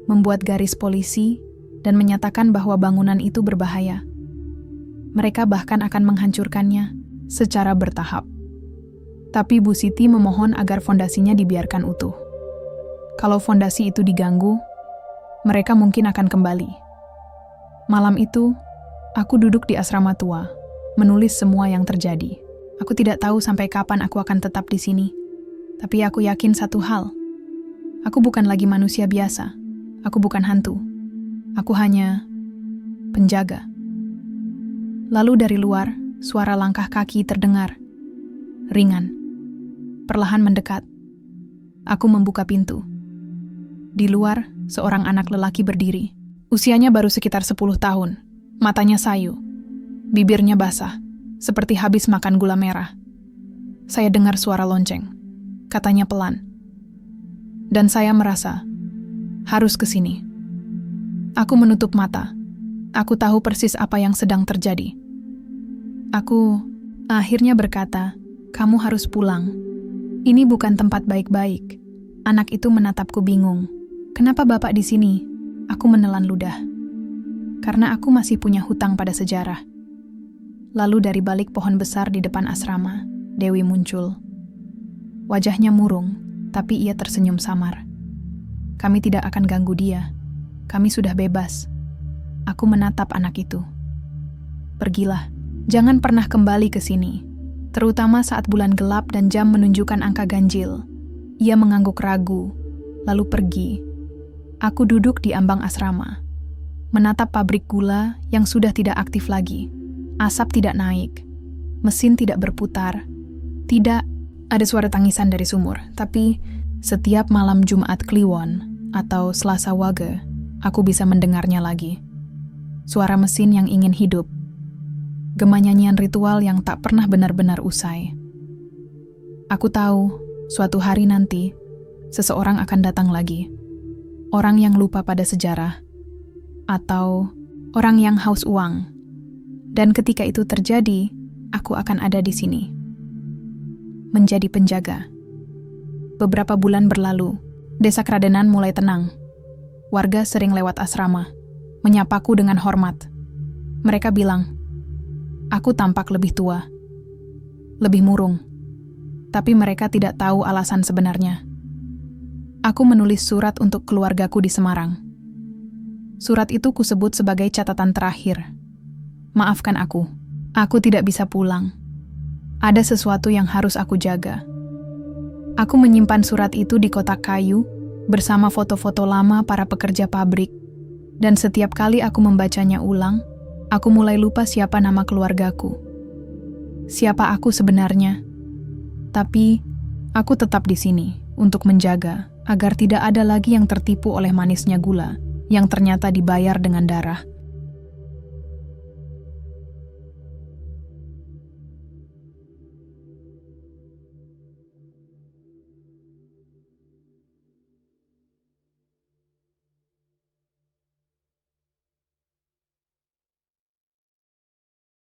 Speaker 1: membuat garis polisi, dan menyatakan bahwa bangunan itu berbahaya. Mereka bahkan akan menghancurkannya secara bertahap. Tapi Bu Siti memohon agar fondasinya dibiarkan utuh. Kalau fondasi itu diganggu, mereka mungkin akan kembali. Malam itu, aku duduk di asrama tua, menulis semua yang terjadi. Aku tidak tahu sampai kapan aku akan tetap di sini. Tapi aku yakin satu hal. Aku bukan lagi manusia biasa. Aku bukan hantu. Aku hanya penjaga. Lalu dari luar, suara langkah kaki terdengar. Ringan. Perlahan mendekat. Aku membuka pintu. Di luar, seorang anak lelaki berdiri. Usianya baru sekitar 10 tahun. Matanya sayu. Bibirnya basah. Seperti habis makan gula merah. Saya dengar suara lonceng. Katanya pelan. Dan saya merasa harus ke sini. Aku menutup mata. Aku tahu persis apa yang sedang terjadi. Aku akhirnya berkata, "Kamu harus pulang. Ini bukan tempat baik-baik." Anak itu menatapku bingung. "Kenapa Bapak di sini?" Aku menelan ludah. Karena aku masih punya hutang pada sejarah. Lalu dari balik pohon besar di depan asrama, Dewi muncul. Wajahnya murung, tapi ia tersenyum samar. Kami tidak akan ganggu dia. Kami sudah bebas. Aku menatap anak itu. Pergilah. Jangan pernah kembali ke sini. Terutama saat bulan gelap dan jam menunjukkan angka ganjil. Ia mengangguk ragu, lalu pergi. Aku duduk di ambang asrama. Menatap pabrik gula yang sudah tidak aktif lagi. Asap tidak naik, mesin tidak berputar, tidak ada suara tangisan dari sumur. Tapi setiap malam Jumat Kliwon atau Selasa Wage, aku bisa mendengarnya lagi. Suara mesin yang ingin hidup, gema nyanyian ritual yang tak pernah benar-benar usai. Aku tahu, suatu hari nanti, seseorang akan datang lagi. Orang yang lupa pada sejarah, atau orang yang haus uang. Dan ketika itu terjadi, aku akan ada di sini. Menjadi penjaga. Beberapa bulan berlalu, desa Kradenan mulai tenang. Warga sering lewat asrama, menyapaku dengan hormat. Mereka bilang, aku tampak lebih tua, lebih murung. Tapi mereka tidak tahu alasan sebenarnya. Aku menulis surat untuk keluargaku di Semarang. Surat itu kusebut sebagai catatan terakhir. Maafkan aku tidak bisa pulang. Ada sesuatu yang harus aku jaga. Aku menyimpan surat itu di kotak kayu bersama foto-foto lama para pekerja pabrik Dan setiap kali aku membacanya ulang, aku mulai lupa siapa nama keluargaku. Siapa aku sebenarnya. Tapi, aku tetap di sini untuk menjaga agar tidak ada lagi yang tertipu oleh manisnya gula yang ternyata dibayar dengan darah